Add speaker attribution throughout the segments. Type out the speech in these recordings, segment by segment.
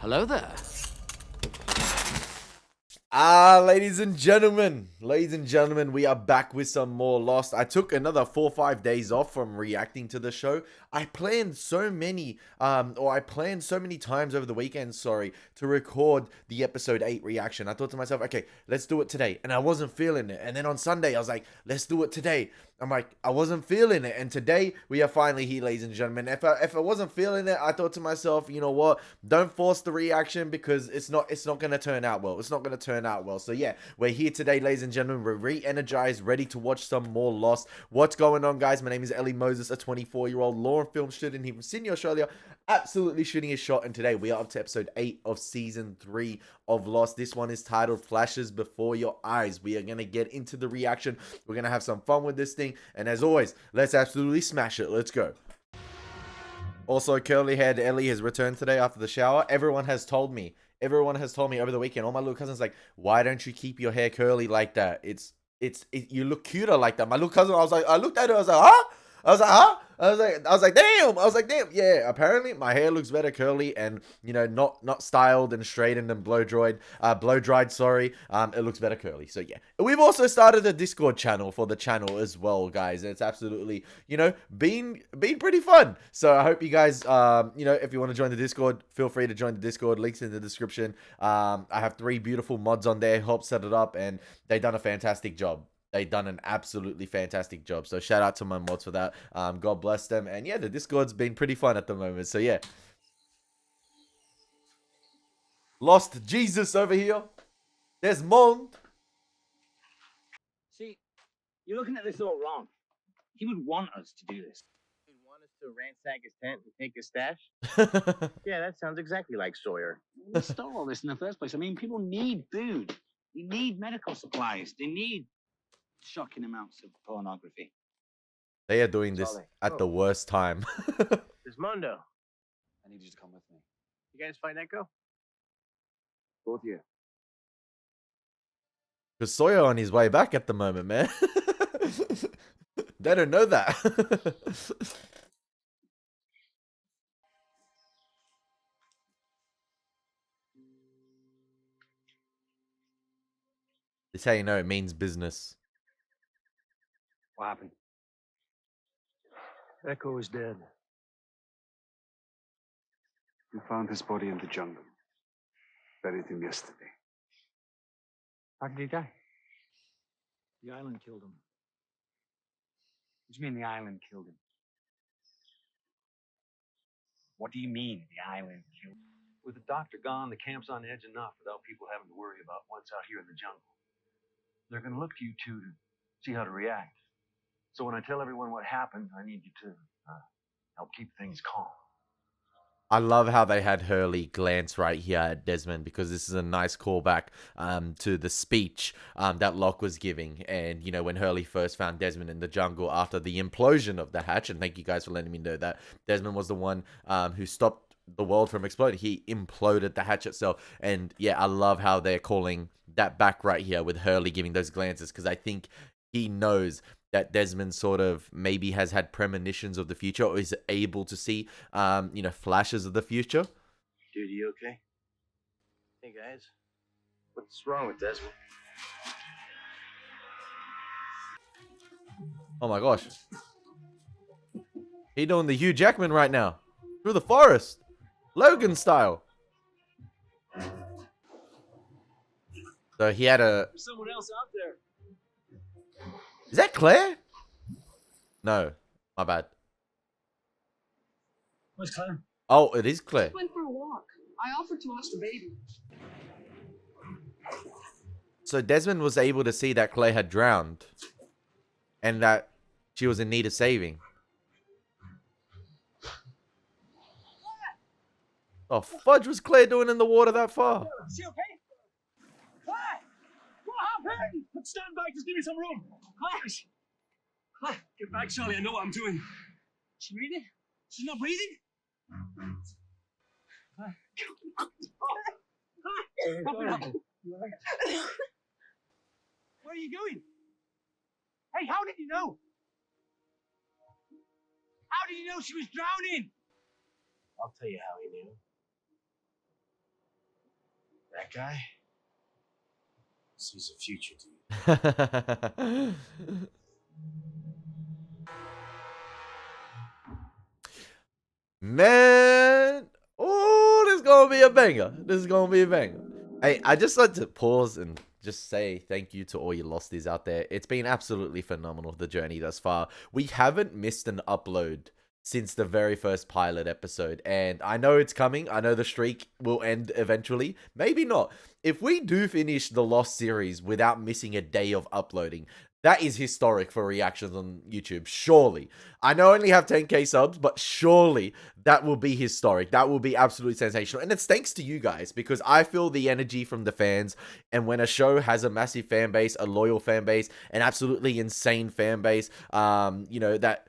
Speaker 1: Hello there.
Speaker 2: Ladies and gentlemen, we are back with some more Lost. I took another 4 or 5 days off from reacting to the show. I planned so many times over the weekend, to record the episode 8 reaction. I thought to myself, okay, let's do it today. And I wasn't feeling it. And then on Sunday, I was like, let's do it today. I'm like, I wasn't feeling it. And today, we are finally here, ladies and gentlemen. If I wasn't feeling it, I thought to myself, you know what? Don't force the reaction because it's not going to turn out well. It's not going to turn out well. So yeah, we're here today, ladies and gentlemen. We're re-energized, ready to watch some more Lost. What's going on, guys? My name is Elie Moses, a 24-year-old law and film student here from Sydney, Australia. Absolutely shooting a shot. And today, we are up to episode 8 of season 3 of Lost. This one is titled Flashes Before Your Eyes. We are going to get into the reaction. We're going to have some fun with this thing. And as always, let's absolutely smash it. Let's go. Also, curly-haired Ellie has returned today after the shower. Everyone has told me over the weekend. All my little cousins like, why don't you keep your hair curly like that? You look cuter like that. My little cousin, I looked at her, I was like, huh? I was like, huh? I was like, damn. Yeah, apparently my hair looks better curly and, you know, not styled and straightened and blow dried, sorry. It looks better curly. So yeah. We've also started a Discord channel for the channel as well, guys. And it's absolutely, you know, been pretty fun. So I hope you guys, you know, if you want to join the Discord, feel free to join the Discord. Links in the description. I have 3 beautiful mods on there, help set it up, and they've done a fantastic job. They've done an absolutely fantastic job. So shout out to my mods for that. God bless them. And yeah, the Discord's been pretty fun at the moment. So yeah. Lost Jesus over here. Desmond.
Speaker 3: See, you're looking at this all wrong. He would want us to do this. He would want us to ransack his tent and take his stash. Yeah, that sounds exactly like Sawyer. We stole all this in the first place. I mean, people need food. They need medical supplies. They need shocking amounts of pornography.
Speaker 2: They are doing this at the worst time.
Speaker 4: Desmondo,
Speaker 3: I need you to come with me.
Speaker 4: you guys find Echo?
Speaker 3: Both of you.
Speaker 2: Because Sawyer on his way back at the moment, man. They don't know that. It's how you know it means business.
Speaker 3: What happened?
Speaker 4: Echo is dead.
Speaker 5: We found his body in the jungle. Buried him yesterday.
Speaker 3: How did he die?
Speaker 4: The island killed him.
Speaker 3: What do you mean the island killed him? What do you mean the island killed him?
Speaker 4: With the doctor gone, the camp's on edge enough without people having to worry about what's out here in the jungle. They're going to look to you two to see how to react. So when I tell everyone what happened, I need you to help keep things calm.
Speaker 2: I love how they had Hurley glance right here at Desmond, because this is a nice callback to the speech that Locke was giving. And, you know, when Hurley first found Desmond in the jungle after the implosion of the hatch, and thank you guys for letting me know that Desmond was the one who stopped the world from exploding. He imploded the hatch itself. And yeah, I love how they're calling that back right here with Hurley giving those glances, because I think he knows that Desmond sort of maybe has had premonitions of the future, or is able to see, you know, flashes of the future.
Speaker 4: Dude, you okay? Hey, guys. What's wrong with Desmond?
Speaker 2: Oh my gosh. He doing the Hugh Jackman right now. Through the forest. Logan style. So he had a...
Speaker 4: There's someone else out there.
Speaker 2: Is that Claire? No. My bad.
Speaker 4: Where's Claire?
Speaker 2: Oh, it is Claire.
Speaker 6: Went for a walk. I offered to watch the baby.
Speaker 2: So Desmond was able to see that Claire had drowned. And that she was in need of saving. Oh, fudge was Claire doing in the water that far?
Speaker 4: Is she okay? Claire! What happened? Stand back, just give me some room. Claire! Claire, get back, Charlie. I know what I'm doing. She breathing? She's not breathing? Claire. Claire! Pop it up. Where are you going? Hey, how did you know? How did you know she was drowning? I'll tell you how he knew.
Speaker 3: that guy sees a future, dude.
Speaker 2: Man, oh, this is gonna be a banger. This is gonna be a banger. Hey, I just like to pause and just say thank you to all you losties out there. It's been absolutely phenomenal, the journey thus far. We haven't missed an upload since the very first pilot episode, and I know it's coming. I know the streak will end eventually. Maybe not. If we do finish the Lost series without missing a day of uploading, that is historic for reactions on YouTube. Surely. I know I only have 10k subs, but surely that will be historic. That will be absolutely sensational. And it's thanks to you guys, because I feel the energy from the fans. And when a show has a massive fan base, a loyal fan base, an absolutely insane fan base, you know, that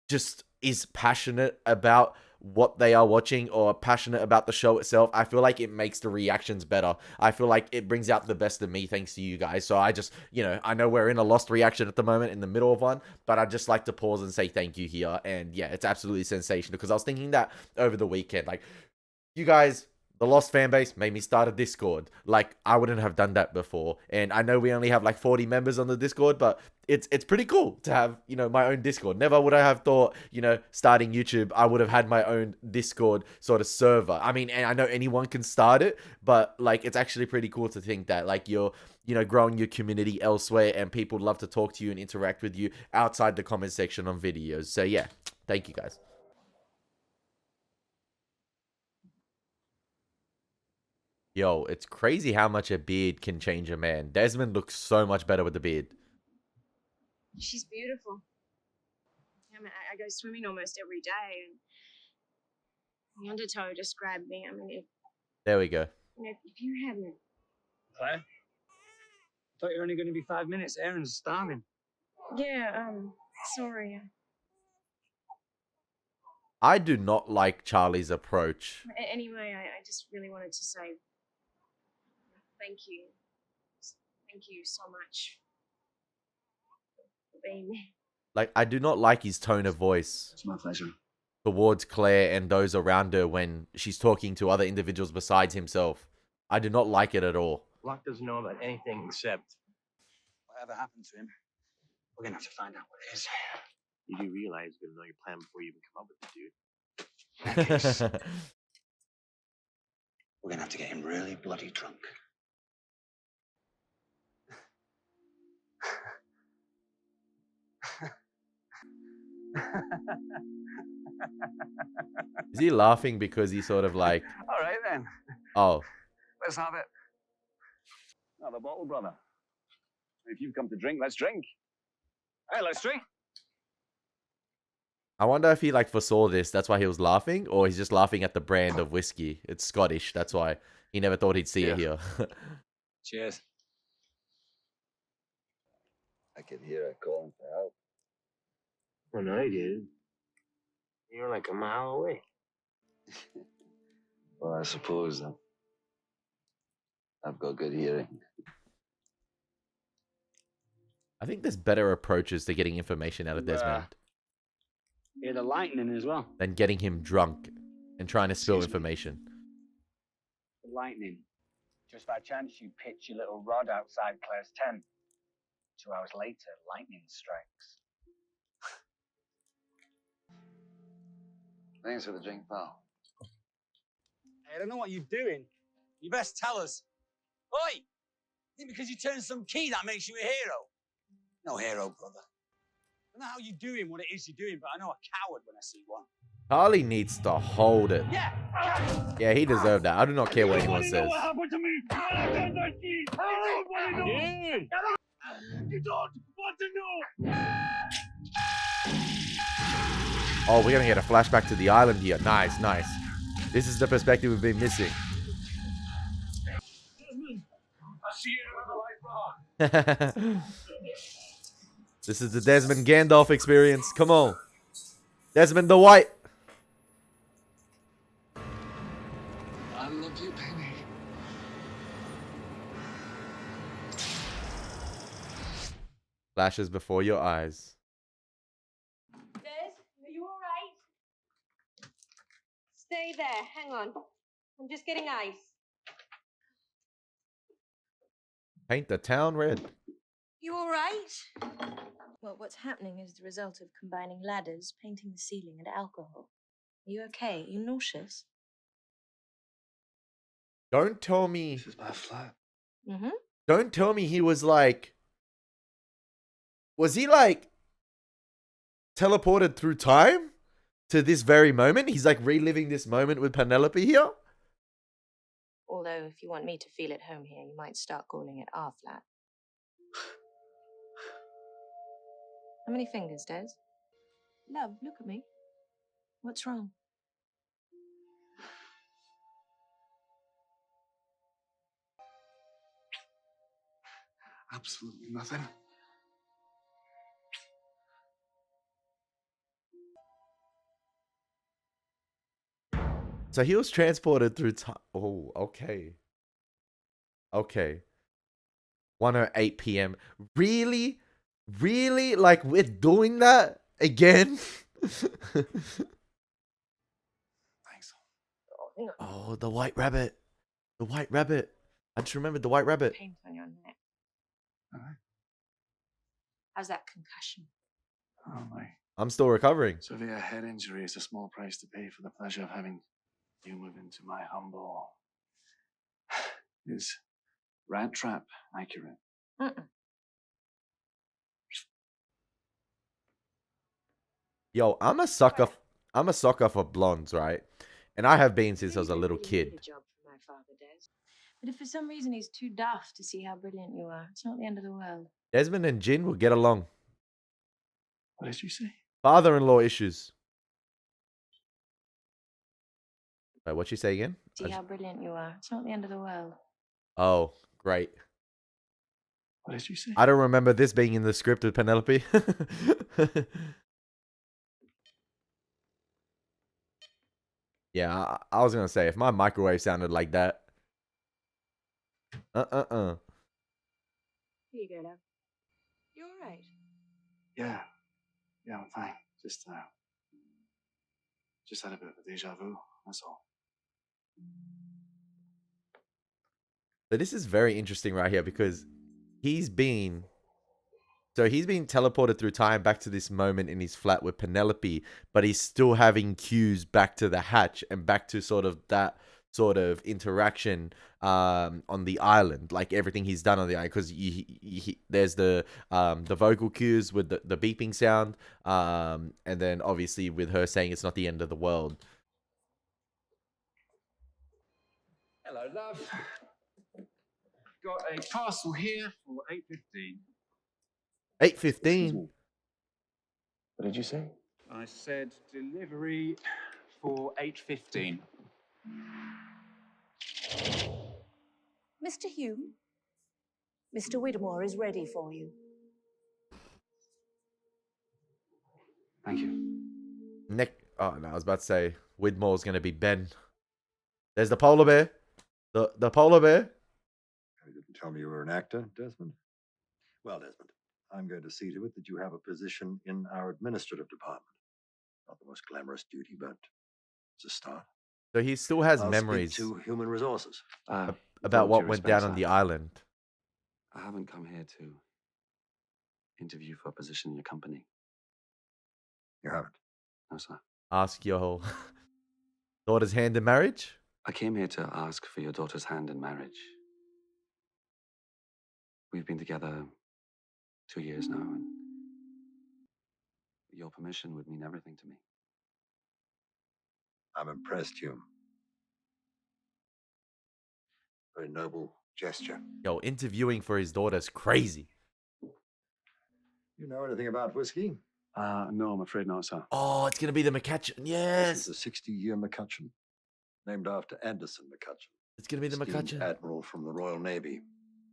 Speaker 2: just is passionate about what they are watching or passionate about the show itself, I feel like it makes the reactions better. I feel like it brings out the best of me thanks to you guys. So I just, you know, I know we're in a Lost reaction at the moment, in the middle of one, but I'd just like to pause and say thank you here. And yeah, it's absolutely sensational, because I was thinking that over the weekend, like, you guys, the Lost fan base made me start a Discord. Like, I wouldn't have done that before. And I know we only have like 40 members on the Discord, but it's pretty cool to have, you know, my own Discord. Never would I have thought, you know, starting YouTube, I would have had my own Discord sort of server. I mean, and I know anyone can start it, but like, it's actually pretty cool to think that like you're, you know, growing your community elsewhere and people love to talk to you and interact with you outside the comment section on videos. So yeah, thank you guys. Yo, it's crazy how much a beard can change a man. Desmond looks so much better with the beard.
Speaker 6: She's beautiful. I mean, I go swimming almost every day, and the undertow just grabbed me. I mean,
Speaker 2: There we go.
Speaker 6: if you hadn't.
Speaker 3: Claire? Thought you were only going to be 5 minutes. Aaron's starving.
Speaker 6: Yeah, sorry.
Speaker 2: I do not like Charlie's approach.
Speaker 6: Anyway, I just really wanted to say thank you. Thank you so much for being there.
Speaker 2: Like, I do not like his tone of voice
Speaker 3: It's my pleasure.
Speaker 2: towards Claire and those around her when she's talking to other individuals besides himself. I do not like it at all.
Speaker 3: Locke doesn't know about anything except whatever happened to him. We're going to have to find out what it is. You do realize you're going to know your plan before you even come up with it, dude. In that case, we're going to have to get him really bloody drunk.
Speaker 2: Is he laughing because he's sort of like,
Speaker 3: All right, then.
Speaker 2: oh,
Speaker 3: Let's have it. Have a bottle, brother. If you've come to drink, let's drink. Hey, let's drink.
Speaker 2: I wonder if he like foresaw this. That's why he was laughing, or he's just laughing at the brand of whiskey. It's Scottish. That's why he never thought he'd see it here.
Speaker 3: Cheers.
Speaker 5: I could hear her calling for help.
Speaker 3: Well, no, you did. You're like a mile away.
Speaker 5: Well, I suppose I've got good hearing.
Speaker 2: I think there's better approaches to getting information out of Desmond
Speaker 3: Yeah, the lightning as well.
Speaker 2: than getting him drunk and trying to spill
Speaker 3: Excuse me.
Speaker 2: information.
Speaker 3: The lightning. Just by chance, you pitch your little rod outside Claire's tent. 2 hours later, lightning strikes.
Speaker 5: Thanks for the drink, pal.
Speaker 3: Hey, I don't know what you're doing. You best tell us. Oi! Think because you turned some key that makes you a hero? No hero, brother. I don't know how you're doing what it is you're doing, but I know a coward when I see one.
Speaker 2: Charlie needs to hold it.
Speaker 3: Yeah!
Speaker 2: Yeah, he deserved that. I do not care what anyone says.
Speaker 3: What happened to me? Dude! You don't want to know!
Speaker 2: Oh, we're gonna get a flashback to the island here. Nice, nice. This is the perspective we've been missing.
Speaker 3: Desmond, I see you in the light, brother.
Speaker 2: This is the Desmond Gandalf experience. Come on. Desmond the White.
Speaker 5: I love you, baby.
Speaker 2: Flashes before your eyes.
Speaker 1: Des, are you all right? Stay there. Hang on. I'm just getting ice.
Speaker 2: Paint the town red.
Speaker 6: You all right? Well, what's happening is the result of combining ladders, painting the ceiling, and alcohol. Are you okay? Are you nauseous?
Speaker 2: Don't tell me.
Speaker 5: This is my flat.
Speaker 6: Mm-hmm.
Speaker 2: Don't tell me he was like. Was he like teleported through time to this very moment? He's like reliving this moment with Penelope here.
Speaker 6: Although, if you want me to feel at home here, you might start calling it our flat. How many fingers, Des? Love, look at me. What's wrong?
Speaker 5: Absolutely nothing.
Speaker 2: So he was transported through time. Oh, okay. Okay. 1:08 p.m. Really? Really? Like we're doing that again?
Speaker 5: Thanks.
Speaker 6: Oh, hang on.
Speaker 2: Oh, the white rabbit. The white rabbit. I just remembered the white rabbit.
Speaker 6: Paint on your neck.
Speaker 5: All right.
Speaker 6: How's that concussion?
Speaker 5: Oh, my
Speaker 2: I'm still recovering.
Speaker 5: severe head injury is a small price to pay for the pleasure of having you move into my humble. Is rat trap accurate?
Speaker 6: Mm-mm.
Speaker 2: Yo, I'm a sucker. I'm a sucker for blondes, right? And I have been since I was a little kid.
Speaker 6: Need a job from my father, Des. But if for some reason he's too daft to see how brilliant you are, it's not the end of the world.
Speaker 2: Desmond and Jin will get along.
Speaker 5: What did you say?
Speaker 2: Father-in-law issues. Wait, what'd you say again?
Speaker 6: See how brilliant you are. It's not the end of the world.
Speaker 2: Oh, great.
Speaker 5: What did you say?
Speaker 2: I don't remember this being in the script with Penelope. Yeah, I was gonna say if my microwave sounded like that.
Speaker 6: Here you go, love. You all right?
Speaker 5: Yeah. Yeah, I'm fine. Just had a bit of a deja vu, that's all.
Speaker 2: So this is very interesting right here because he's been teleported through time back to this moment in his flat with Penelope, but he's still having cues back to the hatch and back to sort of that sort of interaction on the island, like everything he's done on the island, because there's the vocal cues with the beeping sound, and then obviously with her saying it's not the end of the world.
Speaker 7: Hello, love. Got a parcel here for 8:15.
Speaker 2: 8:15.
Speaker 5: What did you say?
Speaker 7: I said delivery for 8:15.
Speaker 6: Mr. Hume, Mr. Whittemore is ready for you.
Speaker 5: Thank you.
Speaker 2: Oh no, I was about to say Widmore's gonna be Ben. There's the polar bear. The polar bear.
Speaker 8: You didn't tell me you were an actor, Desmond. Well, Desmond, I'm going to see to it that you have a position in our administrative department. Not the most glamorous duty, but it's a start.
Speaker 2: So he still has
Speaker 8: I'll
Speaker 2: memories
Speaker 8: speak to human resources.
Speaker 2: about what went down on the island.
Speaker 9: I haven't come here to interview for a position in your company.
Speaker 8: You haven't.
Speaker 9: No, sir.
Speaker 2: Ask your daughter's hand in marriage.
Speaker 9: I came here to ask for your daughter's hand in marriage. We've been together 2 years now, and your permission would mean everything to me.
Speaker 8: I'm impressed, Hume. Very noble gesture.
Speaker 2: Yo, interviewing for his daughter's crazy.
Speaker 8: You know anything about whiskey?
Speaker 5: No, I'm afraid not, sir.
Speaker 2: Oh, it's gonna be the McCutcheon. Yes,
Speaker 8: This is a 60-year McCutcheon, named after Anderson McCutcheon,
Speaker 2: it's gonna be the
Speaker 8: esteemed
Speaker 2: McCutcheon.
Speaker 8: admiral from the Royal Navy.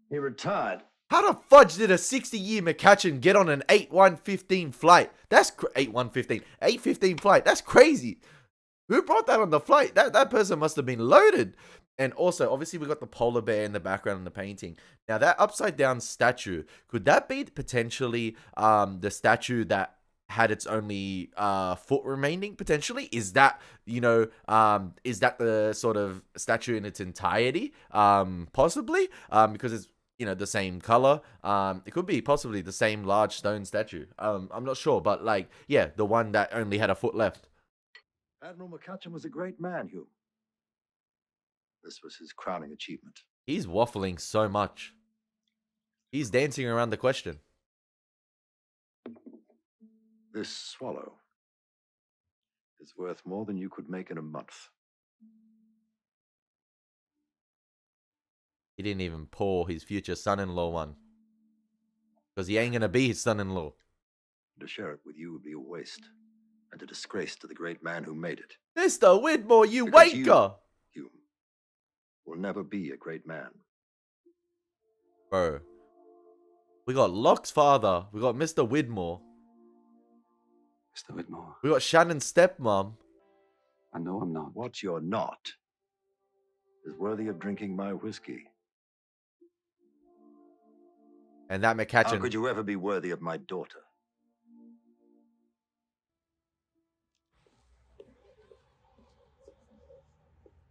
Speaker 8: He retired.
Speaker 2: How the fudge did a 60-year McCutcheon get on an 8-1-15 flight? That's 8-1-15 flight. That's crazy. Who brought that on the flight? That person must have been loaded. And also, obviously, we got the polar bear in the background in the painting. Now, that upside down statue, could that be potentially the statue that had its only foot remaining? Potentially, is that is that the sort of statue in its entirety? Possibly, because it's you know, the same color. It could be possibly the same large stone statue. I'm not sure, but like, yeah, the one that only had a foot left.
Speaker 8: Admiral McCutcheon was a great man, Hugh. This was his crowning achievement.
Speaker 2: He's waffling so much. He's dancing around the question.
Speaker 8: This swallow is worth more than you could make in a month.
Speaker 2: He didn't even pour his future son-in-law one. Because he ain't gonna be his son-in-law.
Speaker 8: To share it with you would be a waste and a disgrace to the great man who made it.
Speaker 2: Mr. Widmore, you
Speaker 8: Because
Speaker 2: waker!
Speaker 8: You will never be a great man.
Speaker 2: Bro. We got Locke's father. We got Mr. Widmore.
Speaker 9: Mr. Whitmore,
Speaker 2: We got Shannon's stepmom.
Speaker 9: I know I'm not.
Speaker 8: What you're not is worthy of drinking my whiskey.
Speaker 2: And that
Speaker 8: How
Speaker 2: McCutcheon.
Speaker 8: could you ever be worthy of my daughter?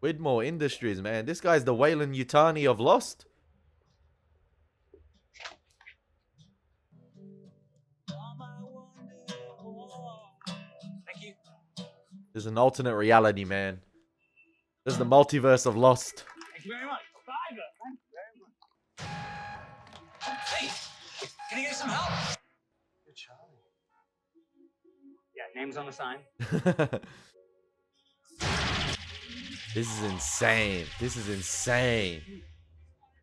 Speaker 2: Widmore Industries, man. This guy's the Wayland Yutani of Lost.
Speaker 3: Thank you.
Speaker 2: There's an alternate reality, man. There's the multiverse of Lost.
Speaker 3: Thank you very much. Thank you very much. Hey, can you get some help?
Speaker 5: You're Charlie.
Speaker 3: Yeah, name's on the sign.
Speaker 2: This is insane. This is insane.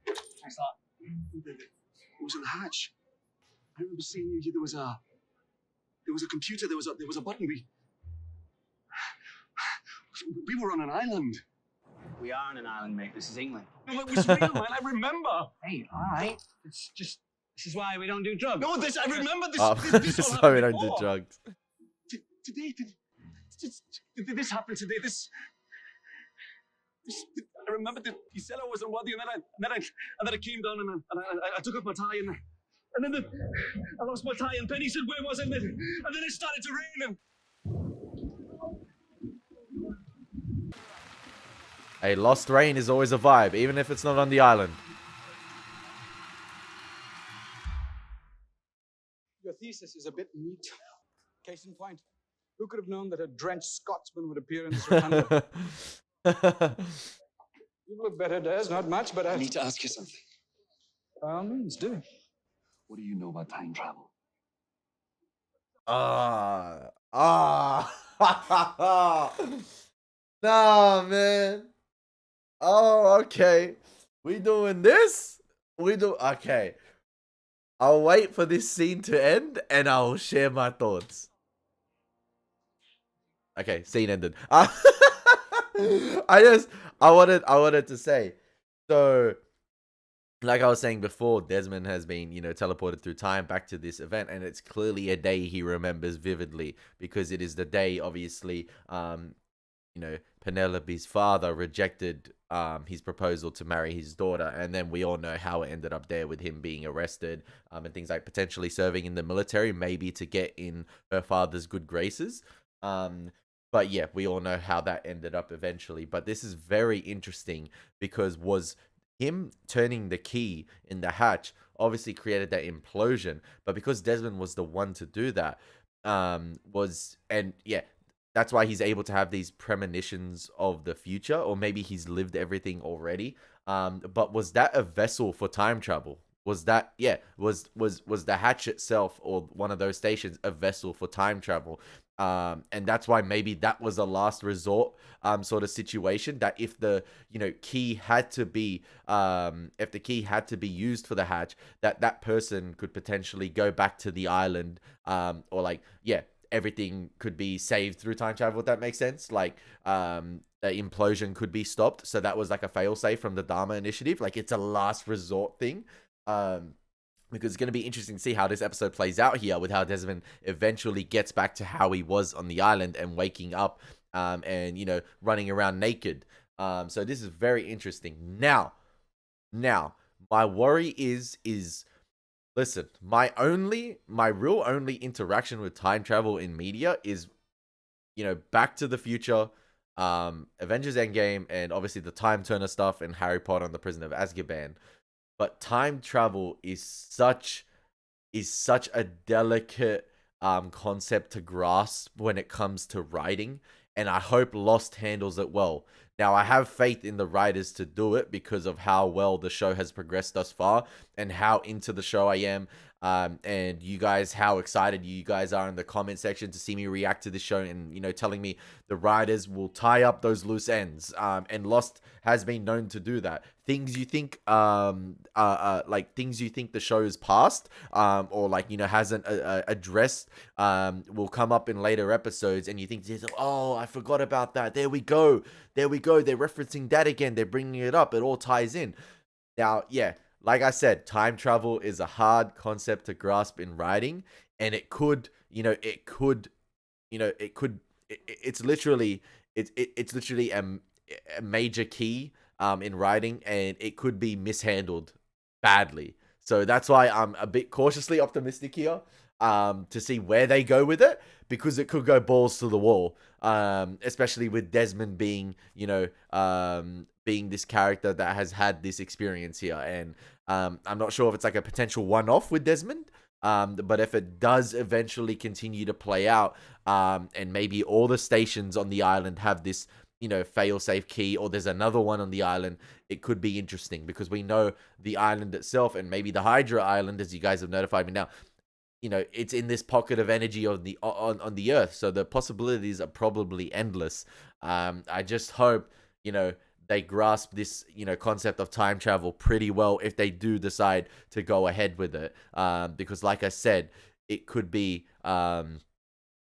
Speaker 3: Thanks a lot.
Speaker 5: It was on the hatch. I remember seeing you. There was a computer. There was a button. We were on an island.
Speaker 3: We are on an island, mate. This is England.
Speaker 5: No, it was real, man. I remember.
Speaker 3: Hey, all right. It's just, this is why we don't do drugs.
Speaker 5: No, I remember this.
Speaker 2: Oh,
Speaker 5: This all
Speaker 2: sorry, we
Speaker 5: happened
Speaker 2: don't do
Speaker 5: before.
Speaker 2: drugs.
Speaker 5: Today, did this happen today? I remember that you said I wasn't worthy, and then I came down and I took off my tie and then I lost my tie and Penny said, "Where was it?" And then it started to rain and.
Speaker 2: Hey, Lost Rain is always a vibe, even if it's not on the island.
Speaker 10: Your thesis is a bit neat. Case in point, who could have known that a drenched Scotsman would appear in this rotunda? You look better, Des. Not much, but
Speaker 5: I need to ask you something.
Speaker 10: by all means, do.
Speaker 5: What do you know about time travel?
Speaker 2: Nah, man. Oh, okay. We doing this? Okay. I'll wait for this scene to end and I'll share my thoughts. Okay, scene ended. I wanted to say, so like I was saying before, Desmond has been, you know, teleported through time back to this event, and it's clearly a day he remembers vividly because it is the day, obviously, you know, Penelope's father rejected his proposal to marry his daughter, and then we all know how it ended up there with him being arrested and things like potentially serving in the military, maybe to get in her father's good graces. But yeah, we all know how that ended up eventually. But this is very interesting because was him turning the key in the hatch obviously created that implosion, but because Desmond was the one to do that, that's why he's able to have these premonitions of the future, or maybe he's lived everything already. But was that a vessel for time travel? Was that, was the hatch itself or one of those stations a vessel for time travel? And that's why maybe that was a last resort sort of situation, that if the, you know, key had to be used for the hatch, that person could potentially go back to the island, or like, everything could be saved through time travel, if that makes sense. Like, the implosion could be stopped. So that was like a failsafe from the Dharma Initiative. Like, it's a last resort thing. Because it's going to be interesting to see how this episode plays out here with how Desmond eventually gets back to how he was on the island and waking up, and, you know, running around naked. So this is very interesting. Now, my worry is, listen, my real only interaction with time travel in media is, you know, Back to the Future, Avengers Endgame, and obviously the Time Turner stuff and Harry Potter and the Prison of Azkaban. but time travel is such a delicate concept to grasp when it comes to writing, and I hope Lost handles it well. Now, I have faith in the writers to do it because of how well the show has progressed thus far and how into the show I am. And you guys, how excited you guys are in the comment section to see me react to this show, and, you know, telling me the writers will tie up those loose ends. And Lost has been known to do that. Things you think, like things you think the show is past, or like, you know, hasn't addressed, will come up in later episodes, and you think, oh, I forgot about that. There we go. They're referencing that again. They're bringing it up. It all ties in. Now, yeah, like I said, time travel is a hard concept to grasp in writing, and it's literally, it's literally a major key in writing, and it could be mishandled badly. So that's why I'm a bit cautiously optimistic here, to see where they go with it, because it could go balls to the wall, especially with Desmond being, you know, being this character that has had this experience here. And I'm not sure if it's like a potential one-off with Desmond, but if it does eventually continue to play out, and maybe all the stations on the island have this, you know, fail-safe key, or there's another one on the island, it could be interesting, because we know the island itself, and maybe the Hydra Island, as you guys have notified me now, you know, it's in this pocket of energy on the Earth, so the possibilities are probably endless. I just hope, you know, they grasp this, you know, concept of time travel pretty well if they do decide to go ahead with it, because like I said, it could be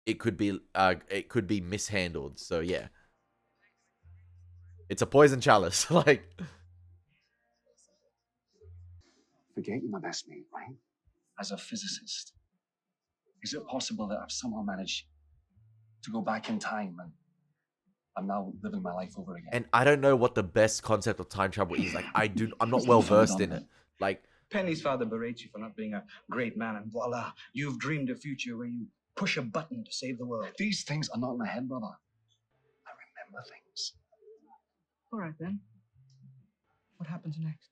Speaker 2: mishandled. So yeah, it's a poison chalice. Like,
Speaker 5: Forget you're my best mate, right? As a physicist, is it possible that I've somehow managed to go back in time and I'm now living my life over again?
Speaker 2: and I don't know what the best concept of time travel is. Like, I'm not well versed in it. Like,
Speaker 10: Penny's father berates you for not being a great man, and voila, you've dreamed a future where you push a button to save the world.
Speaker 5: These things are not in my head, brother. I remember things.
Speaker 10: All right, then. What happens next?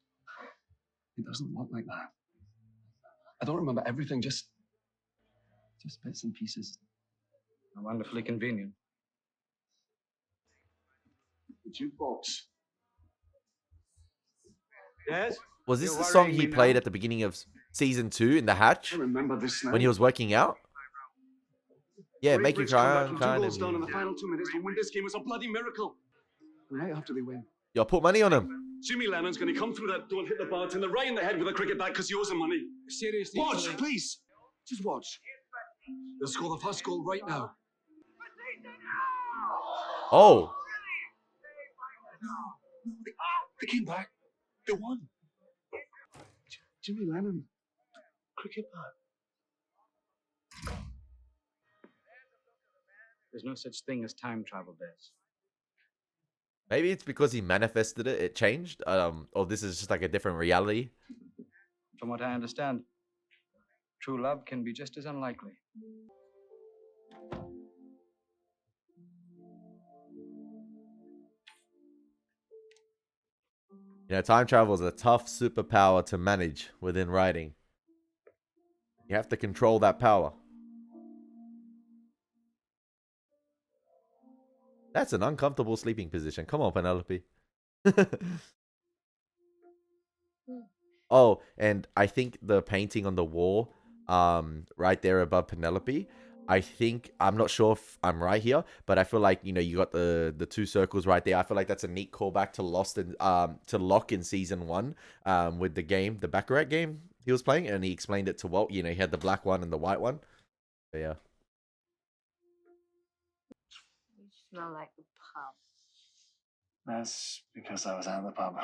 Speaker 5: It doesn't work like that. I don't remember everything, just bits and pieces.
Speaker 10: Wonderfully convenient.
Speaker 5: The jukebox.
Speaker 10: Yes?
Speaker 2: was this
Speaker 10: You're
Speaker 2: the song
Speaker 10: worrying
Speaker 2: he
Speaker 10: me
Speaker 2: played
Speaker 10: now?
Speaker 2: at the beginning of season 2 in the hatch
Speaker 5: I remember this now.
Speaker 2: when he was working out? Yeah,
Speaker 5: Great
Speaker 2: make you
Speaker 5: British come
Speaker 2: cry.
Speaker 5: back from 2 goals down in the final 2 minutes to win this game. It's a bloody miracle. Right after they win.
Speaker 2: Yo, put money on him.
Speaker 5: Jimmy Lennon's going to come through that door and hit the bartender right in the head with a cricket bat because he owes him money.
Speaker 10: Seriously?
Speaker 5: Watch, please. Just watch. They'll score the first goal right now.
Speaker 2: Oh,
Speaker 5: They came back. They won. Jimmy Lennon. Cricket bat.
Speaker 10: There's no such thing as time travel, Des.
Speaker 2: maybe it's because he manifested it. It changed. Or this is just like a different reality.
Speaker 10: From what I understand, true love can be just as unlikely.
Speaker 2: You know, time travel is a tough superpower to manage within writing. You have to control that power. That's an uncomfortable sleeping position. Come on, Penelope. Oh, and I think the painting on the wall, right there above Penelope, I think, I'm not sure if I'm right here, but I feel like, you know, you got the 2 circles right there. I feel like that's a neat callback to Lost and to Locke in season 1, with the game, the Baccarat game he was playing, and he explained it to Walt. You know, he had the black one and the white one. So, yeah.
Speaker 6: You smell like the pub.
Speaker 5: That's because I was at the pub.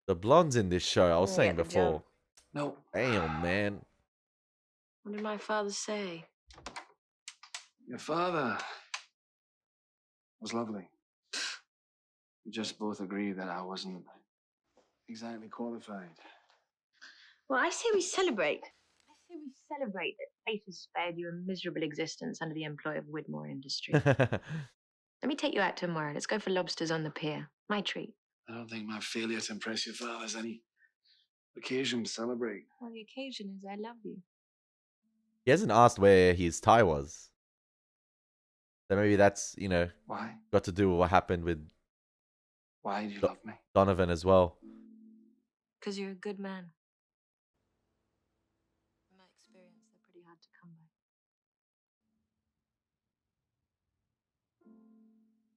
Speaker 2: The blondes in this show, I was
Speaker 6: Yeah,
Speaker 2: saying
Speaker 6: the
Speaker 2: before.
Speaker 6: jump.
Speaker 5: No.
Speaker 2: Damn, man.
Speaker 6: What did my father say?
Speaker 5: Your father was lovely. We just both agreed that I wasn't exactly qualified.
Speaker 6: Well, I say we celebrate. I say we celebrate that fate has spared you a miserable existence under the employ of Widmore Industries. Let me take you out tomorrow. Let's go for lobsters on the pier. My treat.
Speaker 5: I don't think my failure to impress your father is any occasion to celebrate.
Speaker 6: Well, the occasion is I love you.
Speaker 2: He hasn't asked where his tie was. So maybe that's,
Speaker 5: Why?
Speaker 2: got to do with what happened with
Speaker 5: Why do you love me?
Speaker 2: Donovan as well.
Speaker 6: Because you're a good man. In my experience, they're pretty hard to come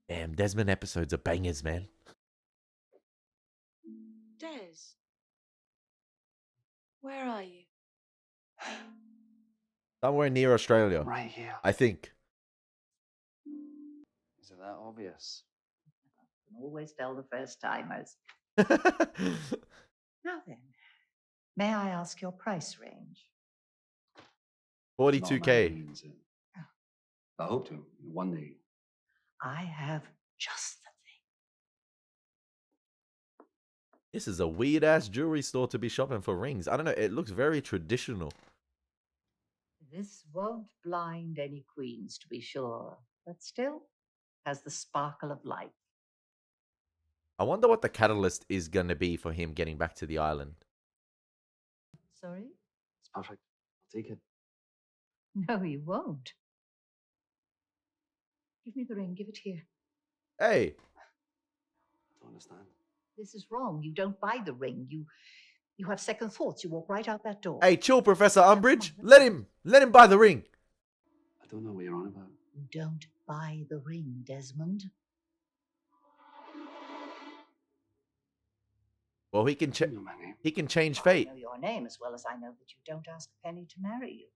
Speaker 6: by.
Speaker 2: Damn, Desmond episodes are bangers, man.
Speaker 6: Des, where are you?
Speaker 2: Somewhere near Australia,
Speaker 5: Right here.
Speaker 2: I think.
Speaker 5: Is it that obvious?
Speaker 11: Can always tell the first timers.
Speaker 2: Now
Speaker 11: Now then, may I ask your price range?
Speaker 2: 42K.
Speaker 5: I hope to, one day.
Speaker 11: I have just the
Speaker 2: This is a weird ass jewelry store to be shopping for rings. I don't know. It looks very traditional.
Speaker 11: thing. This won't blind any queens, to be sure, but still has the sparkle of life.
Speaker 2: I wonder what the catalyst is going to be for him getting back to the island.
Speaker 11: Sorry?
Speaker 5: It's perfect. I'll take it.
Speaker 11: No, you won't. Give me the ring. Give it here.
Speaker 2: Hey,
Speaker 5: I don't understand.
Speaker 11: This is wrong. You don't buy the ring. You have second thoughts. You walk right out that door.
Speaker 2: hey, chill, Professor Umbridge. Let him buy the ring.
Speaker 5: I don't know what you're on about.
Speaker 11: You don't buy the ring, Desmond.
Speaker 2: Well, he can
Speaker 5: You know my name.
Speaker 2: he can change
Speaker 11: I
Speaker 2: fate.
Speaker 11: know your name as well as I know that you don't ask Penny to marry you.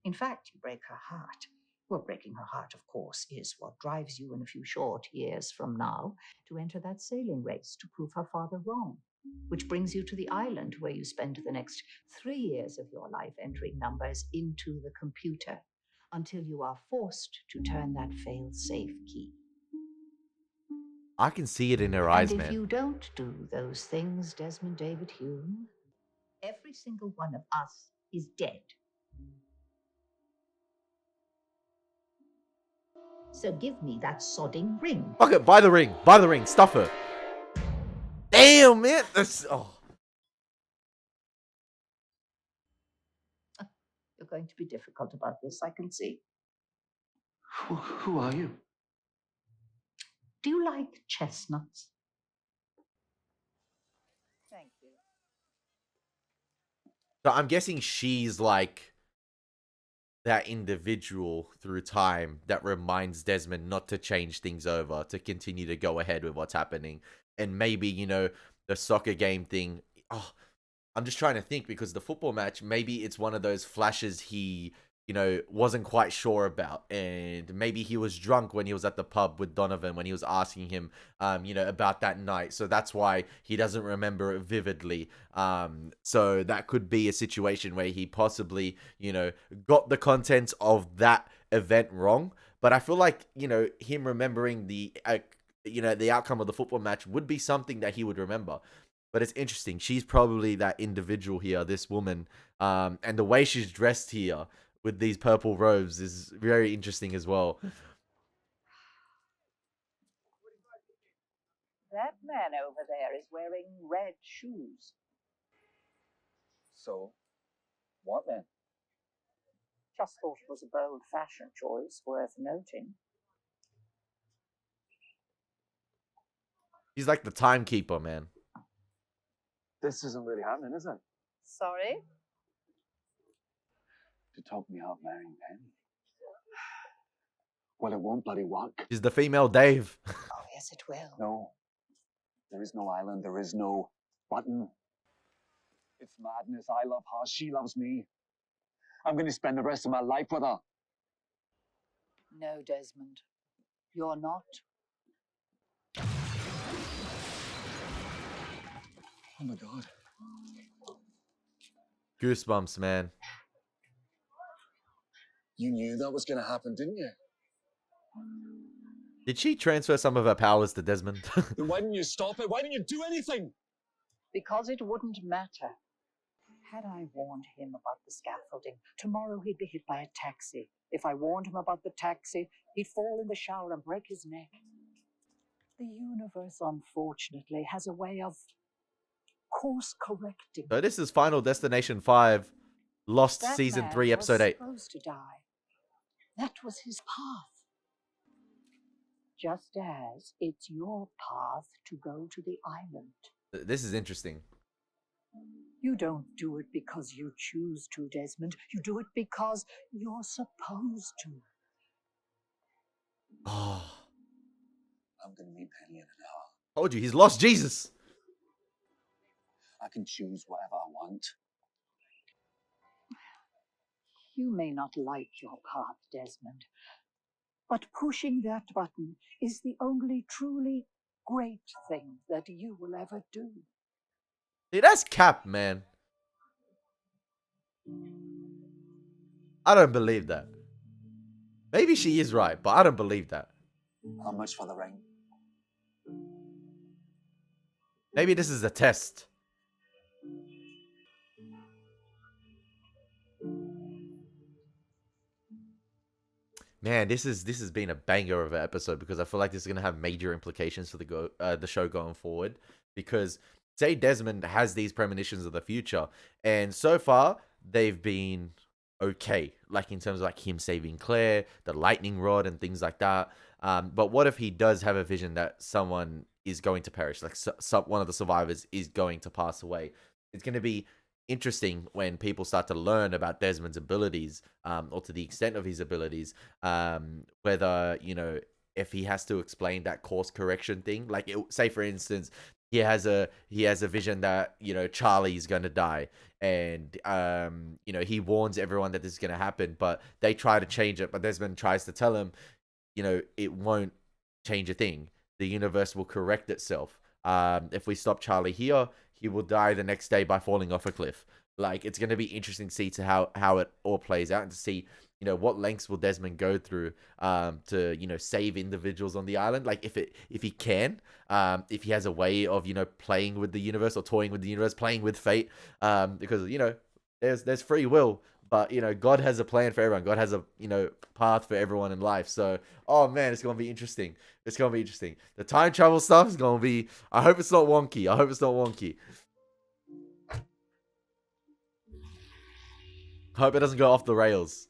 Speaker 11: In fact, you break her heart. Well, breaking her heart, of course, is what drives you in a few short years from now to enter that sailing race to prove her father wrong, which brings you to the island where you spend the next 3 years of your life entering numbers into the computer until you are forced to turn that fail-safe key.
Speaker 2: I can see it in her eyes,
Speaker 11: And if
Speaker 2: man.
Speaker 11: you don't do those things, Desmond David Hume, every single one of us is dead. So give me that sodding ring.
Speaker 2: Fuck it, buy the ring. Buy the ring. Stuff her. Damn, man. That's
Speaker 11: You're going to be difficult about this, I can see.
Speaker 5: Who are you?
Speaker 11: Do you like chestnuts? Thank you.
Speaker 2: So I'm guessing she's like that individual through time that reminds Desmond not to change things over, to continue to go ahead with what's happening. And maybe, the soccer game thing. Oh, I'm just trying to think, because the football match, maybe it's one of those flashes he, wasn't quite sure about. And maybe he was drunk when he was at the pub with Donovan, when he was asking him, about that night. So that's why he doesn't remember it vividly. So that could be a situation where he possibly, got the contents of that event wrong. But I feel like, him remembering the outcome of the football match would be something that he would remember. But it's interesting. She's probably that individual here, this woman. And the way she's dressed here with these purple robes is very interesting as well.
Speaker 11: That man over there is wearing red shoes.
Speaker 5: So, what then?
Speaker 11: Just thought it was a bold fashion choice worth noting.
Speaker 2: She's like the timekeeper, man.
Speaker 5: This isn't really happening, is it?
Speaker 11: Sorry?
Speaker 5: To talk me out marrying Penny. Well, it won't bloody work.
Speaker 2: She's the female Dave.
Speaker 11: Oh, yes, it will.
Speaker 5: No. There is no island. There is no button. It's madness. I love her. She loves me. I'm going to spend the rest of my life with her.
Speaker 11: No, Desmond. You're not.
Speaker 5: Oh my God.
Speaker 2: Goosebumps, man.
Speaker 5: You knew that was going to happen, didn't you?
Speaker 2: Did she transfer some of her powers to Desmond?
Speaker 5: Then why didn't you stop it? Why didn't you do anything?
Speaker 11: Because it wouldn't matter. Had I warned him about the scaffolding, tomorrow he'd be hit by a taxi. If I warned him about the taxi, he'd fall in the shower and break his neck. The universe, unfortunately, has a way of course correcting.
Speaker 2: So this is Final Destination 5, Lost
Speaker 11: That
Speaker 2: Season
Speaker 11: man
Speaker 2: 3, Episode
Speaker 11: was
Speaker 2: 8.
Speaker 11: supposed to die. That was his path. Just as it's your path to go to the island.
Speaker 2: This is interesting.
Speaker 11: You don't do it because you choose to, Desmond. You do it because you're supposed to.
Speaker 2: Oh,
Speaker 5: I'm going to meet Penny in an hour.
Speaker 2: told you, he's lost Jesus.
Speaker 5: I can choose whatever I want.
Speaker 11: You may not like your path, Desmond, but pushing that button is the only truly great thing that you will ever do.
Speaker 2: See, that's cap, man. I don't believe that. Maybe she is right, but I don't believe that.
Speaker 5: How much for the ring?
Speaker 2: Maybe this is a test. Man, this has been a banger of an episode because I feel like this is gonna have major implications for the show going forward. Because say Desmond has these premonitions of the future, and so far they've been okay, like in terms of like him saving Claire, the lightning rod, and things like that. But what if he does have a vision that someone is going to perish, like one of the survivors is going to pass away? It's going to be interesting when people start to learn about Desmond's abilities, or to the extent of his abilities, whether, you know, if he has to explain that course correction thing. Like, say for instance, he has a vision that, you know, Charlie's going to die, and you know, he warns everyone that this is going to happen, but they try to change it, but Desmond tries to tell him, you know, it won't change a thing. The universe will correct itself. If we stop Charlie here, he will die the next day by falling off a cliff. Like, it's going to be interesting to see how it all plays out, and to see, you know, what lengths will Desmond go through to, you know, save individuals on the island. Like, if he can, if he has a way of, you know, playing with the universe, or toying with the universe, playing with fate, because, you know, there's free will, but, you know, God has a plan for everyone. God has a, you know, path for everyone in life. So, oh man, it's going to be interesting. It's going to be interesting. The time travel stuff is going to be, I hope it's not wonky. I hope it's not wonky. Hope it doesn't go off the rails.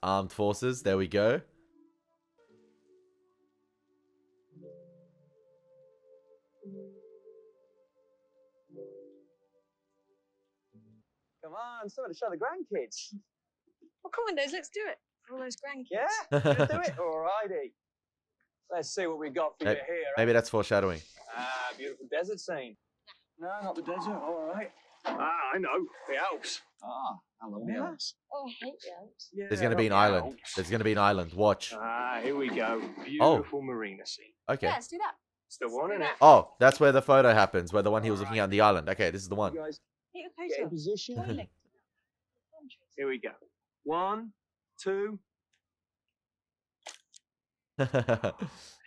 Speaker 2: Armed forces, there we go.
Speaker 3: Come on, something to show the grandkids.
Speaker 6: Well, come on, Des, let's do it. For all those grandkids.
Speaker 3: Yeah? You gonna do it? Alrighty. Let's see what we got for you here.
Speaker 2: Maybe that's foreshadowing.
Speaker 3: Ah, beautiful desert scene. No, not the desert. All right. Ah, I know. The Alps. Ah, I love the Alps.
Speaker 6: Oh, I hate the Alps.
Speaker 3: Yeah,
Speaker 2: There's going to be an island. There's going to be an island. Watch.
Speaker 3: Ah, here we go. Beautiful marina scene.
Speaker 2: Okay.
Speaker 6: Yeah, let's do that.
Speaker 3: It's the one, isn't it?
Speaker 2: Oh, that's where the photo happens, where the one he was looking at on the island. Okay, this is the one.
Speaker 3: You guys
Speaker 6: Take a
Speaker 3: get in
Speaker 6: photo.
Speaker 3: position. Here we go. 1, 2.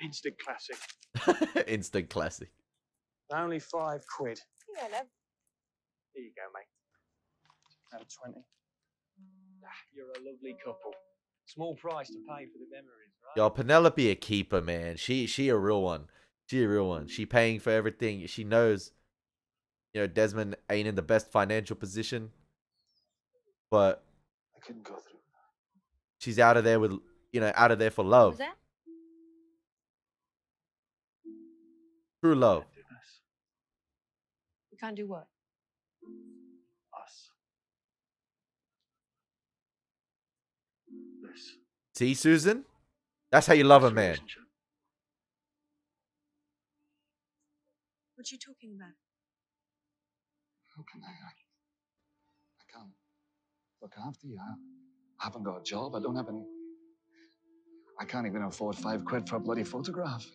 Speaker 3: Instant classic.
Speaker 2: Instant classic.
Speaker 3: Only £5.
Speaker 6: Yeah, love.
Speaker 3: Here you go, mate. Out of 20. Ah, you're a lovely couple. Small price to pay for the memories, right?
Speaker 2: Yo, Penelope a keeper, man. She a real one. She a real one. She paying for everything. She knows, you know, Desmond ain't in the best financial position, but
Speaker 5: I couldn't go through.
Speaker 2: she's out of there with, you know, out of there for love.
Speaker 6: Was that?
Speaker 2: True love.
Speaker 6: We can't do what?
Speaker 5: Us. This.
Speaker 2: See, Susan? That's how you love a man.
Speaker 6: What are you talking about?
Speaker 5: How can I can't look after you. I haven't got a job. I don't have any. I can't even afford £5 for a bloody photograph.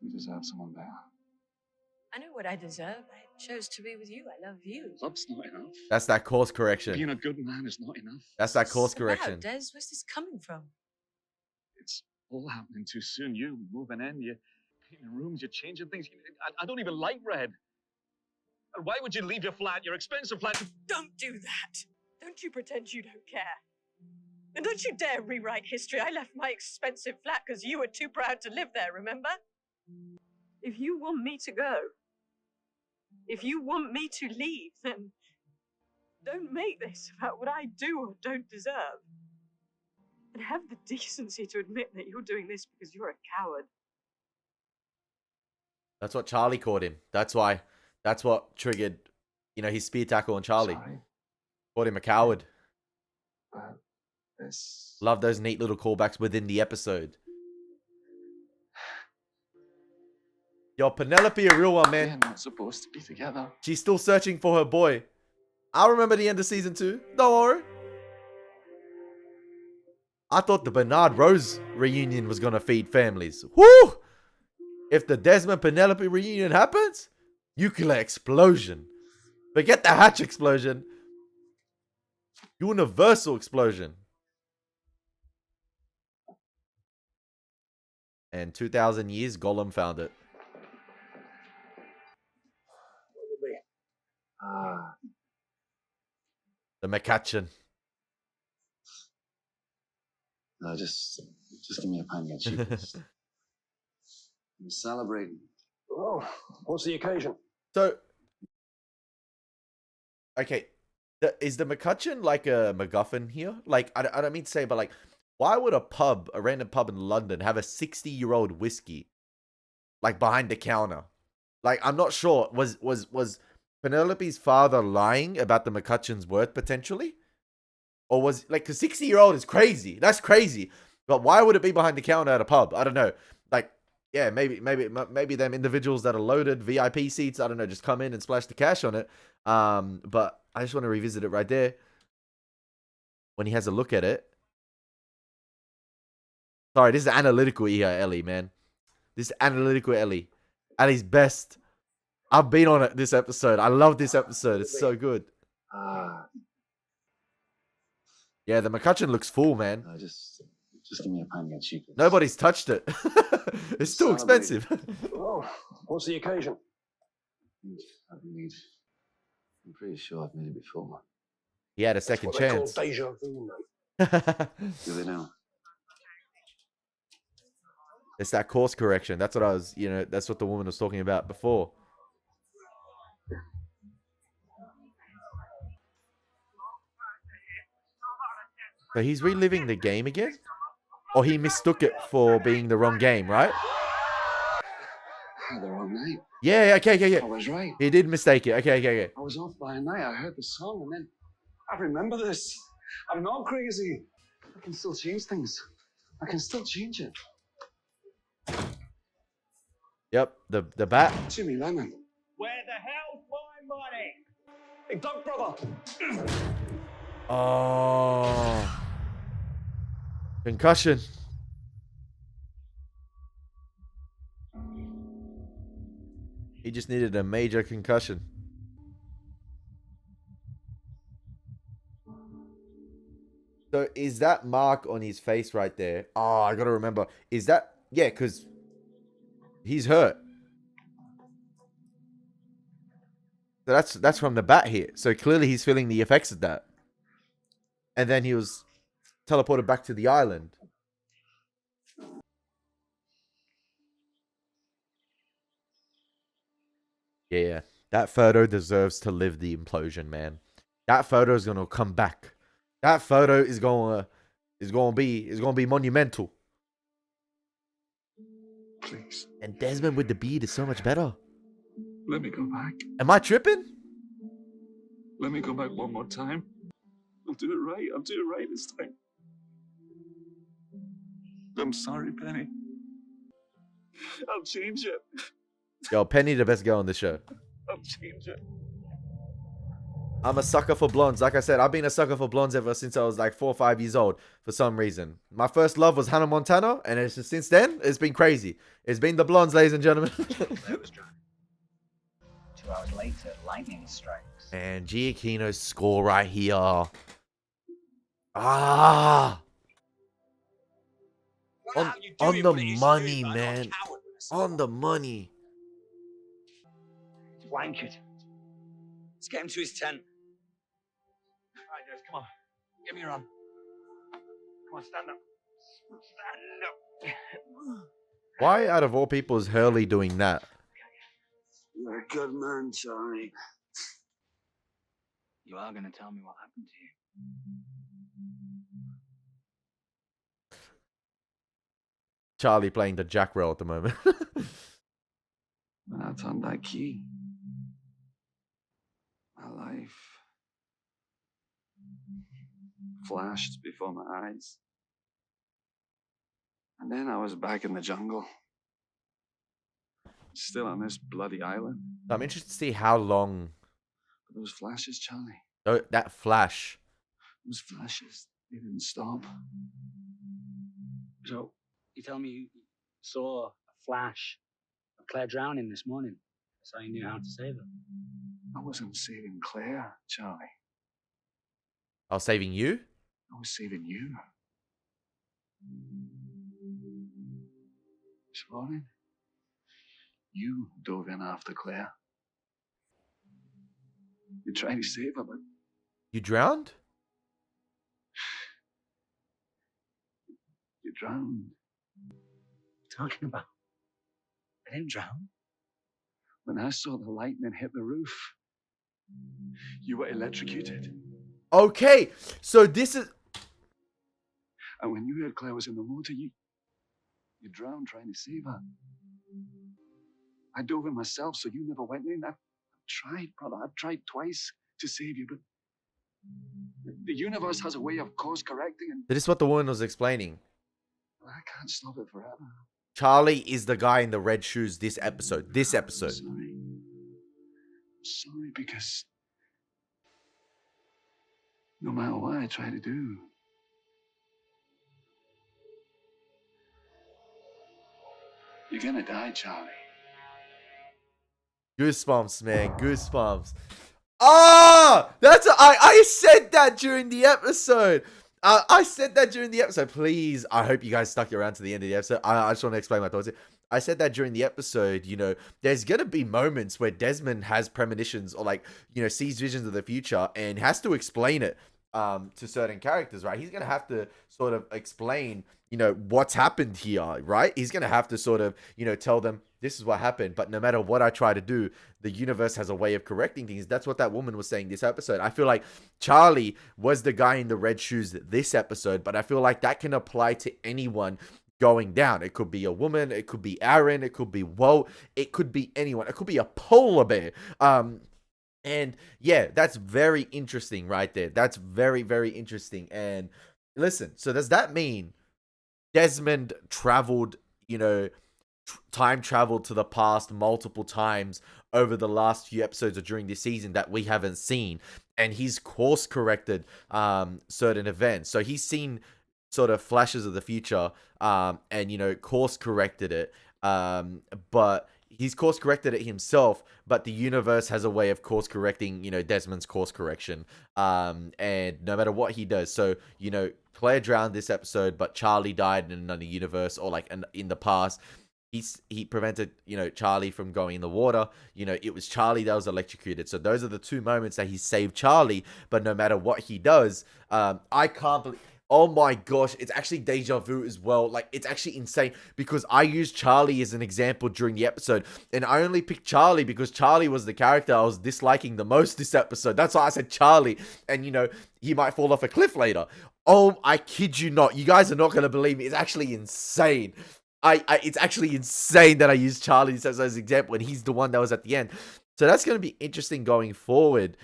Speaker 5: You deserve someone better.
Speaker 6: I know what I deserve. I chose to be with you. I love you.
Speaker 5: Love's not enough.
Speaker 2: That's that course correction.
Speaker 5: Being a good man is not enough.
Speaker 2: That's that course
Speaker 6: What's it about,
Speaker 2: correction.
Speaker 6: Des, where's this coming from?
Speaker 5: It's all happening too soon. You moving in, you're painting rooms, you're changing things. I don't even like red. And why would you leave your flat, your expensive flat?
Speaker 6: Don't do that. Don't you pretend you don't care. And don't you dare rewrite history. I left my expensive flat because you were too proud to live there, remember?
Speaker 1: If you want me to go, if you want me to leave, then don't make this about what I do or don't deserve. And have the decency to admit that you're doing this because you're a coward.
Speaker 2: That's what Charlie called him. That's why. That's what triggered, his spear tackle on Charlie.
Speaker 9: Sorry,
Speaker 2: Called him a coward.
Speaker 9: but this...
Speaker 2: Love those neat little callbacks within the episode. Yo, Penelope, a real one, man.
Speaker 9: We're not supposed to be together.
Speaker 2: She's still searching for her boy. I remember the end of season 2. Don't worry. I thought the Bernard Rose reunion was gonna feed families. Woo! If the Desmond Penelope reunion happens, nuclear explosion. Forget the hatch explosion. Universal explosion. And 2,000 years, Gollum found it. The McCutcheon.
Speaker 9: No, just give me a pint of cheapest. I'm celebrating.
Speaker 5: Oh, what's the occasion?
Speaker 2: So, okay, is the McCutcheon like a MacGuffin here? Like, I don't mean to say, but like, why would a random pub in London, have a 60-year-old whiskey, like behind the counter? Like, I'm not sure. Was Penelope's father lying about the McCutcheon's worth potentially? Or was, like, because 60-year-old is crazy. That's crazy. But why would it be behind the counter at a pub? I don't know. Like, yeah, maybe them individuals that are loaded, VIP seats, I don't know, just come in and splash the cash on it. But I just want to revisit it right there. When he has a look at it. Sorry, this is analytical here, Elie, man. This is analytical Elie. At his best. I've been on it this episode. I love this episode. It's so good. Yeah, the McCutcheon looks full, man.
Speaker 9: No, just give me a pint of cheapest.
Speaker 2: Nobody's touched it. It's too expensive.
Speaker 5: Oh, what's the occasion?
Speaker 9: I'm pretty sure I've made it before.
Speaker 2: He had a second
Speaker 5: What they call
Speaker 2: chance.
Speaker 5: deja vu, mate.
Speaker 9: Do they know?
Speaker 2: It's that course correction. That's what I was, that's what the woman was talking about before. So he's reliving the game again? Or he mistook it for being the wrong game, right?
Speaker 9: The wrong night.
Speaker 2: Yeah, okay.
Speaker 9: I was right.
Speaker 2: He did mistake it. Okay.
Speaker 9: I was off by a night. I heard the song and then
Speaker 5: I remember this. I'm not crazy.
Speaker 9: I can still change things. I can still change it.
Speaker 2: Yep, the bat.
Speaker 5: Jimmy Lemon.
Speaker 3: Where the hell's my money?
Speaker 5: Hey, Doug, brother.
Speaker 2: Oh. Concussion. He just needed a major concussion. So is that mark on his face right there? Oh, I gotta remember. Is that... Yeah, because he's hurt. So that's from the bat hit. So clearly he's feeling the effects of that. And then he was teleported back to the island. Yeah. That photo deserves to live the implosion, man. That photo is gonna come back. That photo is gonna be monumental.
Speaker 9: Please.
Speaker 2: And Desmond with the beard is so much better.
Speaker 9: Let me go back.
Speaker 2: Am I tripping?
Speaker 9: Let me go back one more time. I'll do it right. I'll do it right this time. I'm sorry, Penny. I'll change it.
Speaker 2: Yo, Penny the best girl on the show.
Speaker 9: I'll change it.
Speaker 2: I'm a sucker for blondes. Like I said, I've been a sucker for blondes ever since I was like 4 or 5 years old for some reason. My first love was Hannah Montana, and it's just, since then, it's been crazy. It's been the blondes, ladies and gentlemen.
Speaker 3: 2 hours later, lightning strikes.
Speaker 2: And Giacchino's score right here. Ah! On the money, man. On the money.
Speaker 3: Wank it. Let's get him to his tent.
Speaker 4: All right, guys, come on. Give me a run. Come on, stand up. Stand up.
Speaker 2: Why, out of all people, is Hurley doing that?
Speaker 9: good man, Charlie.
Speaker 3: You are going to tell me what happened to you.
Speaker 2: Charlie playing the Jack role at the moment.
Speaker 9: When I turned that key, my life flashed before my eyes. And then I was back in the jungle. Still on this bloody island.
Speaker 2: I'm interested to see how long.
Speaker 9: But those flashes, Charlie.
Speaker 2: Oh, that flash.
Speaker 9: Those flashes, they didn't stop.
Speaker 3: So, you tell me you saw a flash of Claire drowning this morning. So you knew how to save her.
Speaker 9: I wasn't saving Claire, Charlie.
Speaker 2: I was saving you?
Speaker 9: I was saving you. This morning, you dove in after Claire. You tried to save her, but
Speaker 2: You drowned?
Speaker 9: you drowned.
Speaker 3: Talking about? I didn't drown.
Speaker 9: When I saw the lightning hit the roof, you were electrocuted.
Speaker 2: Okay, so this is...
Speaker 9: And when you heard Claire was in the water, you drowned trying to save her. I dove in myself, so you never went in. I've tried, brother. I've tried twice to save you, but the universe has a way of course correcting, and
Speaker 2: This is what the woman was explaining.
Speaker 9: I can't stop it forever.
Speaker 2: Charlie is the guy in the red shoes this episode. This episode.
Speaker 9: Sorry, because no matter what I try to do, you're gonna die, Charlie.
Speaker 2: Goosebumps, man. Goosebumps. Ah! I said that during the episode. I said that during the episode. Please, I hope you guys stuck around to the end of the episode. I just want to explain my thoughts here. I said that during the episode, you know, there's going to be moments where Desmond has premonitions or like, you know, sees visions of the future and has to explain it to certain characters, right? He's going to have to sort of explain, you know, what's happened here, right? He's going to have to sort of, you know, tell them this is what happened. But no matter what I try to do, the universe has a way of correcting things. That's what that woman was saying this episode. I feel like Charlie was the guy in the red shoes this episode, but I feel like that can apply to anyone going down. It could be a woman, it could be Aaron, it could be Walt, it could be anyone. It could be a polar bear. And yeah, that's very interesting right there. That's very, very interesting. And listen, so does that mean Desmond traveled, you know, time traveled to the past multiple times over the last few episodes or during this season that we haven't seen, and he's course corrected certain events? So he's seen sort of flashes of the future and, you know, course corrected it, but he's course corrected it himself, but the universe has a way of course correcting, you know, Desmond's course correction, and no matter what he does. So, you know, Claire drowned this episode, but Charlie died in another universe, or like in the past. He prevented, you know, Charlie from going in the water. You know, it was Charlie that was electrocuted. So those are the two moments that he saved Charlie. But no matter what he does, I can't believe... Oh my gosh, it's actually deja vu as well. Like, it's actually insane because I used Charlie as an example during the episode. And I only picked Charlie because Charlie was the character I was disliking the most this episode. That's why I said Charlie. And, you know, he might fall off a cliff later. Oh, I kid you not. You guys are not going to believe me. It's actually insane. It's actually insane that I used Charlie as an example, and he's the one that was at the end. So that's going to be interesting going forward,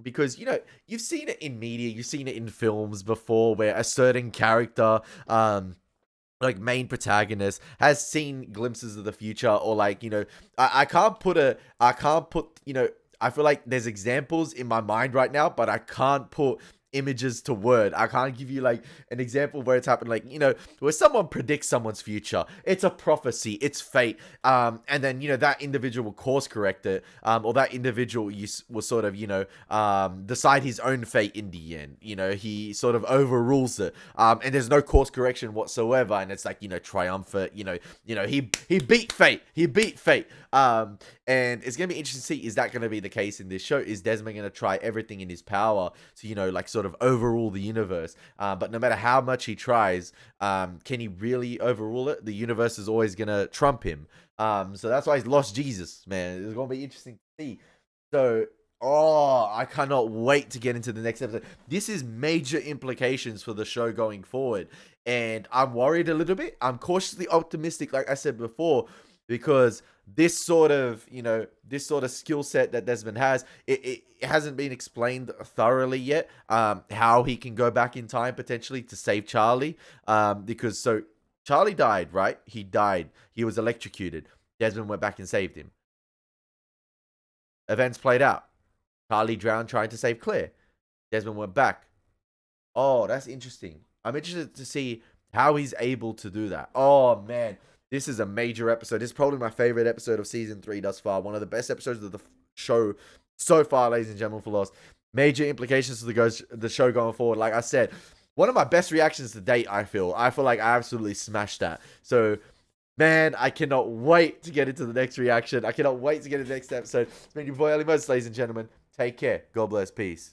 Speaker 2: because, you know, you've seen it in media, you've seen it in films before, where a certain character, like main protagonist, has seen glimpses of the future, or like, you know, I can't put, you know, I feel like there's examples in my mind right now, but I can't put images to word. I can't give you like an example where it's happened, like, you know, where someone predicts someone's future. It's a prophecy, it's fate, and then, you know, that individual will course correct it, or that individual will sort of, you know, decide his own fate in the end. You know, he sort of overrules it, and there's no course correction whatsoever, and it's like, you know, triumphant. You know, he beat fate. And it's gonna be interesting to see, is that gonna be the case in this show? Is Desmond gonna try everything in his power to, you know, like sort sort of overrule the universe. But no matter how much he tries, can he really overrule it? The universe is always going to trump him. So that's why he's lost Jesus, man. It's going to be interesting to see. So, I cannot wait to get into the next episode. This is major implications for the show going forward. And I'm worried a little bit. I'm cautiously optimistic, like I said before, because this sort of skill set that Desmond has, it hasn't been explained thoroughly yet. How he can go back in time potentially to save Charlie. Because so Charlie died, right? He died. He was electrocuted. Desmond went back and saved him. Events played out. Charlie drowned trying to save Claire. Desmond went back. Oh, that's interesting. I'm interested to see how he's able to do that. Oh, man. This is a major episode. This is probably my favorite episode of season 3 thus far. One of the best episodes of the show so far, ladies and gentlemen, for Lost. Major implications to the show going forward. Like I said, one of my best reactions to date, I feel. I feel like I absolutely smashed that. So, man, I cannot wait to get into the next reaction. I cannot wait to get into the next episode. It's been your boy, Elie Moses, ladies and gentlemen. Take care. God bless. Peace.